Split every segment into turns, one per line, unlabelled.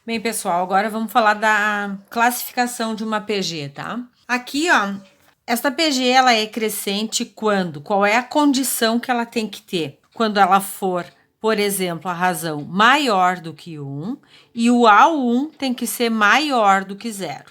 Bem, pessoal, agora vamos falar da classificação de uma PG, tá? Aqui, ó, esta PG ela é crescente quando? Qual é a condição que ela tem que ter? Quando ela for, por exemplo, a razão maior do que 1 e o A1 tem que ser maior do que 0.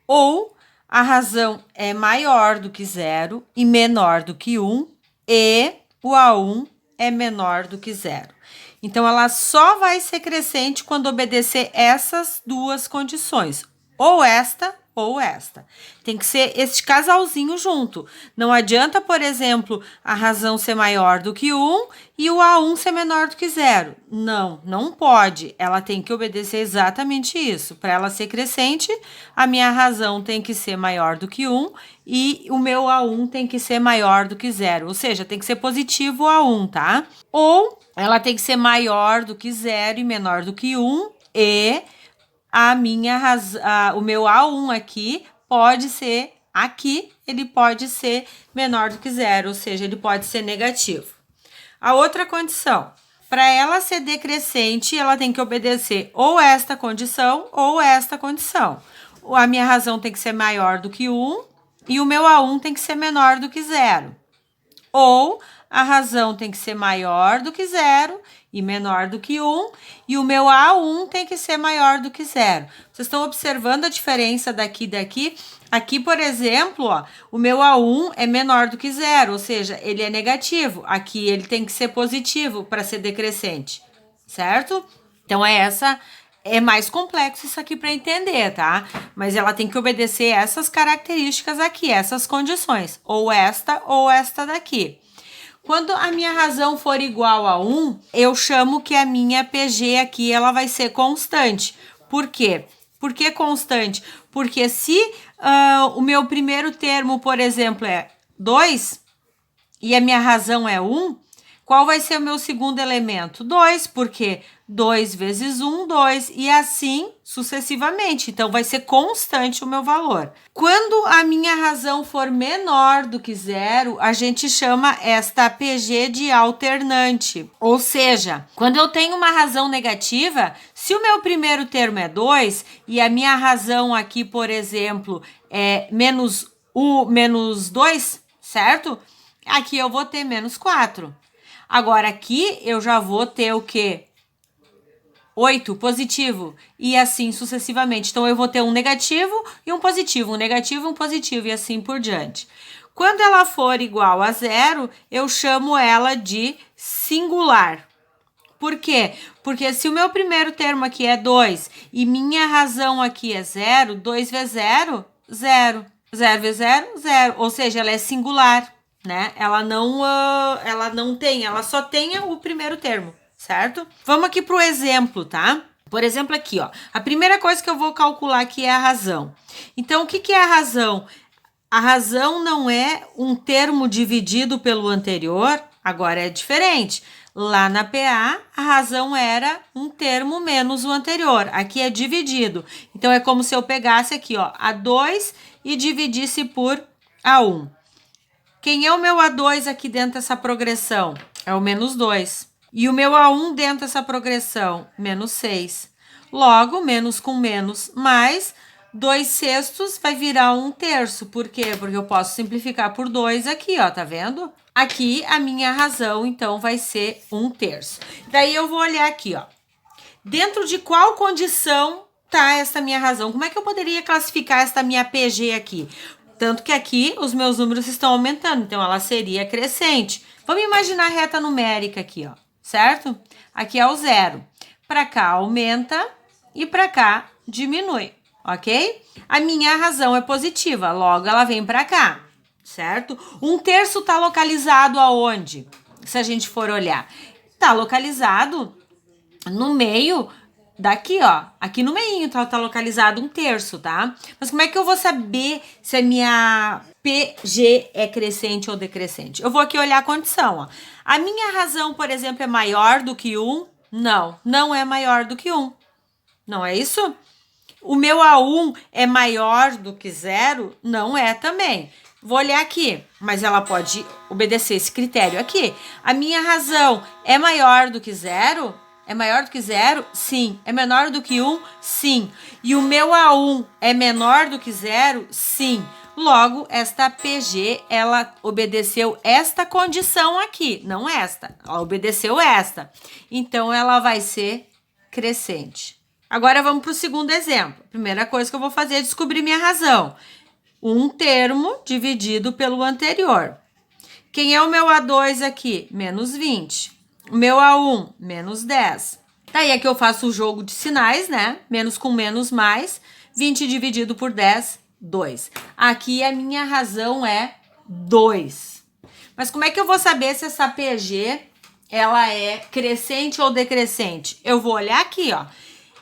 Ou a razão é maior do que 0 e menor do que 1 e o A1 é menor do que 0. Então, ela só vai ser crescente quando obedecer essas duas condições, ou esta ou esta. Tem que ser este casalzinho junto. Não adianta, por exemplo, a razão ser maior do que 1 e o A1 ser menor do que 0. Não, não pode. Ela tem que obedecer exatamente isso. Para ela ser crescente, a minha razão tem que ser maior do que 1 e o meu A1 tem que ser maior do que 0. Ou seja, tem que ser positivo o A1, tá? Ou ela tem que ser maior do que 0 e menor do que 1 e o meu A1 aqui pode ser aqui, ele pode ser menor do que 0, ou seja, ele pode ser negativo. A outra condição, para ela ser decrescente, ela tem que obedecer ou esta condição ou esta condição. A minha razão tem que ser maior do que 1 e o meu A1 tem que ser menor do que 0. Ou a razão tem que ser maior do que 0 e menor do que 1, e o meu A1 tem que ser maior do que 0. Vocês estão observando a diferença daqui e daqui? Aqui, por exemplo, ó, o meu A1 é menor do que 0, ou seja, ele é negativo. Aqui ele tem que ser positivo para ser decrescente, certo? Então, é mais complexo isso aqui para entender, tá? Mas ela tem que obedecer essas características aqui, essas condições, ou esta daqui. Quando a minha razão for igual a 1, eu chamo que a minha PG aqui ela vai ser constante. Por quê? Por que constante? Porque se o meu primeiro termo, por exemplo, é 2 e a minha razão é 1, qual vai ser o meu segundo elemento? 2, porque 2 vezes 1, 2, e assim sucessivamente. Então, vai ser constante o meu valor. Quando a minha razão for menor do que 0, a gente chama esta PG de alternante. Ou seja, quando eu tenho uma razão negativa, se o meu primeiro termo é 2 e a minha razão aqui, por exemplo, é menos 2, certo? Aqui eu vou ter menos 4. Agora, aqui eu já vou ter o quê? 8, positivo, e assim sucessivamente. Então, eu vou ter um negativo e um positivo, e assim por diante. Quando ela for igual a 0, eu chamo ela de singular. Por quê? Porque se o meu primeiro termo aqui é 2 e minha razão aqui é 0, 2 vezes 0, 0. 0 vezes 0, 0. Ou seja, ela é singular, né? Ela só tem o primeiro termo, certo? Vamos aqui para o exemplo, tá? Por exemplo, aqui, ó. A primeira coisa que eu vou calcular aqui é a razão. Então, o que é a razão? A razão não é um termo dividido pelo anterior, agora é diferente. Lá na PA, a razão era um termo menos o anterior. Aqui é dividido. Então, é como se eu pegasse aqui, ó, A2 e dividisse por A1. Quem é o meu A2 aqui dentro dessa progressão? É o menos 2. E o meu A1 dentro dessa progressão? Menos 6. Logo, menos com menos, mais 2/6 vai virar 1/3. Por quê? Porque eu posso simplificar por 2 aqui, ó, tá vendo? Aqui, a minha razão, então, vai ser 1/3. Daí, eu vou olhar aqui, ó. Dentro de qual condição tá essa minha razão? Como é que eu poderia classificar essa minha PG aqui? Tanto que aqui os meus números estão aumentando, então ela seria crescente. Vamos imaginar a reta numérica aqui, ó, certo? Aqui é o 0. Para cá aumenta e para cá diminui, ok? A minha razão é positiva, logo ela vem para cá, certo? 1/3 está localizado aonde? Se a gente for olhar, está localizado no meio daqui, ó. Aqui no meio tá localizado 1/3, tá? Mas como é que eu vou saber se a minha PG é crescente ou decrescente? Eu vou aqui olhar a condição, ó. A minha razão, por exemplo, é maior do que 1? Não, não é maior do que 1. Não é isso? O meu A1 é maior do que 0? Não é também. Vou olhar aqui, mas ela pode obedecer esse critério aqui. A minha razão é maior do que 0? é maior do que 0? Sim. É menor do que 1? Sim. E o meu A1 é menor do que 0? Sim. Logo, esta PG, ela obedeceu esta condição aqui, não esta. Ela obedeceu esta. Então, ela vai ser crescente. Agora, vamos para o segundo exemplo. Primeira coisa que eu vou fazer é descobrir minha razão. Um termo dividido pelo anterior. Quem é o meu A2 aqui? Menos 20. O meu A1, menos 10. Daí aqui eu faço o jogo de sinais, né? Menos com menos mais. 20 dividido por 10, 2. Aqui a minha razão é 2. Mas como é que eu vou saber se essa PG ela é crescente ou decrescente? Eu vou olhar aqui, ó.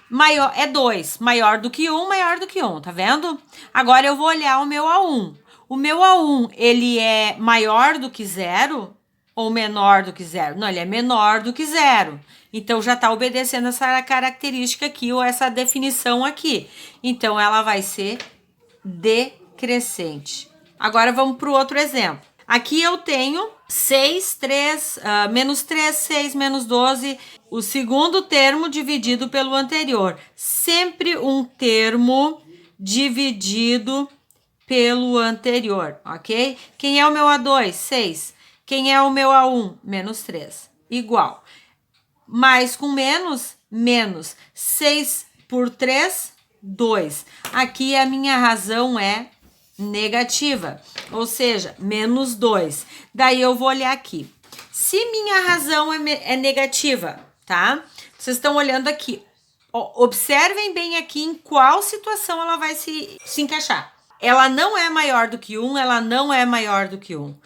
Maior, é 2. Maior do que 1, maior do que 1, tá vendo? Agora eu vou olhar o meu A1. O meu A1, ele é maior do que 0 ou menor do que 0? Não, ele é menor do que 0. Então, já está obedecendo essa característica aqui ou essa definição aqui. Então, ela vai ser decrescente. Agora, vamos para o outro exemplo. Aqui eu tenho 6, 3, menos 3, 6, menos 12. O segundo termo dividido pelo anterior. Sempre um termo dividido pelo anterior, ok? Quem é o meu A2? 6. Quem é o meu A1? Menos 3. Igual. Mais com menos, menos. 6 por 3, 2. Aqui a minha razão é negativa, ou seja, menos 2. Daí eu vou olhar aqui. Se minha razão é negativa, tá? Vocês estão olhando aqui. Observem bem aqui em qual situação ela vai se encaixar. Ela não é maior do que 1, ela não é maior do que 1.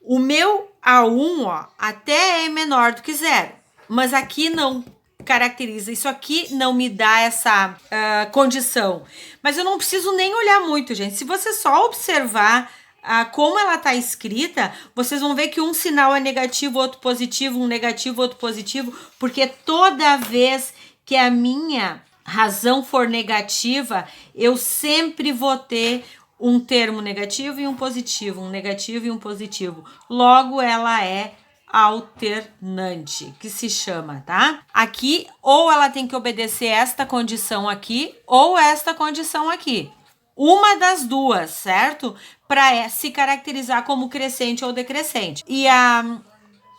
O meu A1, ó, até é menor do que 0, mas aqui não caracteriza. Isso aqui não me dá essa condição. Mas eu não preciso nem olhar muito, gente. Se você só observar como ela está escrita, vocês vão ver que um sinal é negativo, outro positivo, um negativo, outro positivo, porque toda vez que a minha razão for negativa, eu sempre vou ter um termo negativo e um positivo, um negativo e um positivo. Logo, ela é alternante, que se chama, tá? Aqui, ou ela tem que obedecer esta condição aqui, ou esta condição aqui. Uma das duas, certo? Para se caracterizar como crescente ou decrescente. E a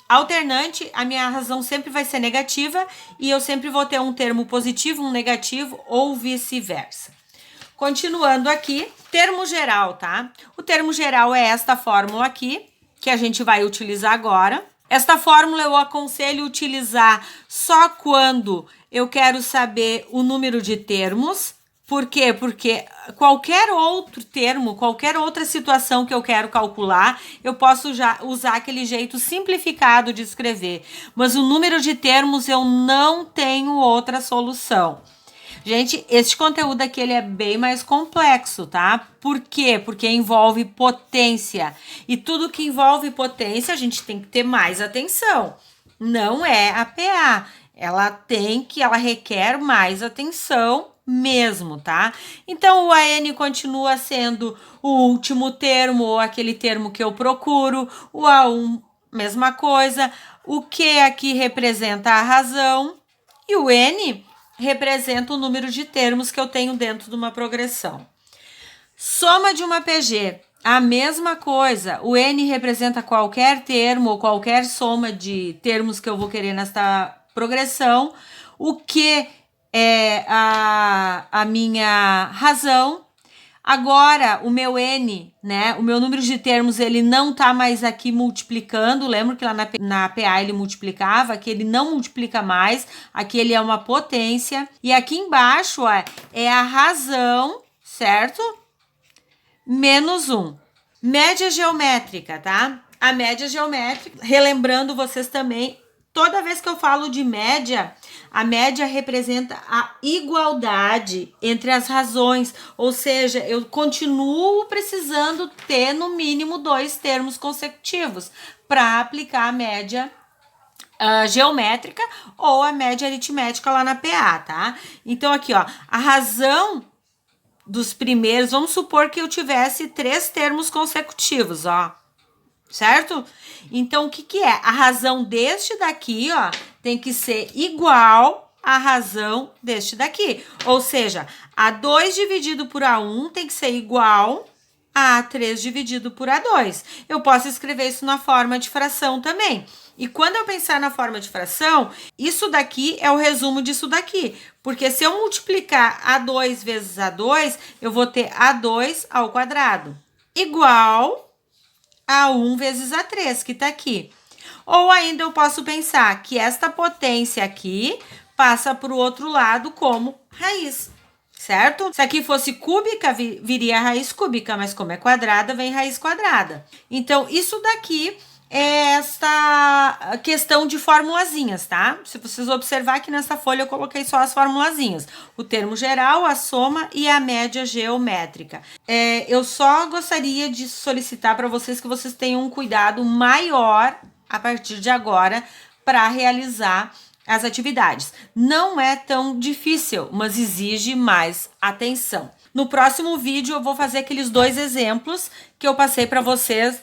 alternante, a minha razão sempre vai ser negativa e eu sempre vou ter um termo positivo, um negativo ou vice-versa. Continuando aqui, termo geral, tá? O termo geral é esta fórmula aqui, que a gente vai utilizar agora. Esta fórmula eu aconselho utilizar só quando eu quero saber o número de termos. Por quê? Porque qualquer outro termo, qualquer outra situação que eu quero calcular, eu posso já usar aquele jeito simplificado de escrever. Mas o número de termos eu não tenho outra solução. Gente, este conteúdo aqui ele é bem mais complexo, tá? Por quê? Porque envolve potência. E tudo que envolve potência, a gente tem que ter mais atenção. Não é a PA. Ela requer mais atenção mesmo, tá? Então, o AN continua sendo o último termo, ou aquele termo que eu procuro. O A1, mesma coisa. O Q aqui representa a razão. E o N representa o número de termos que eu tenho dentro de uma progressão. Soma de uma PG, a mesma coisa. O N representa qualquer termo ou qualquer soma de termos que eu vou querer nesta progressão. O Q é a minha razão. Agora, o meu N, né, o meu número de termos, ele não tá mais aqui multiplicando. Lembro que lá na PA ele multiplicava, aqui ele não multiplica mais, aqui ele é uma potência. E aqui embaixo, ó, é a razão, certo? Menos 1. Média geométrica, tá? A média geométrica, relembrando vocês também, toda vez que eu falo de média, a média representa a igualdade entre as razões, ou seja, eu continuo precisando ter no mínimo 2 termos consecutivos para aplicar a média geométrica ou a média aritmética lá na PA, tá? Então aqui, ó, a razão dos primeiros, vamos supor que eu tivesse 3 termos consecutivos, ó. certo? Então, o que que é? A razão deste daqui, ó, tem que ser igual à razão deste daqui. Ou seja, A2 dividido por A1 tem que ser igual a A3 dividido por A2. Eu posso escrever isso na forma de fração também. E quando eu pensar na forma de fração, isso daqui é o resumo disso daqui. Porque se eu multiplicar A2 vezes A2, eu vou ter A2 ao quadrado igual A1 vezes A3, que tá aqui. Ou ainda eu posso pensar que esta potência aqui passa para o outro lado como raiz, certo? Se aqui fosse cúbica, viria raiz cúbica, mas como é quadrada, vem raiz quadrada. Então, isso daqui é esta questão de formulazinhas, tá? Se vocês observar aqui nessa folha, eu coloquei só as formulazinhas. O termo geral, a soma e a média geométrica. Eu só gostaria de solicitar para vocês que vocês tenham um cuidado maior a partir de agora para realizar as atividades. Não é tão difícil, mas exige mais atenção. No próximo vídeo eu vou fazer aqueles 2 exemplos que eu passei para vocês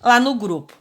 lá no grupo.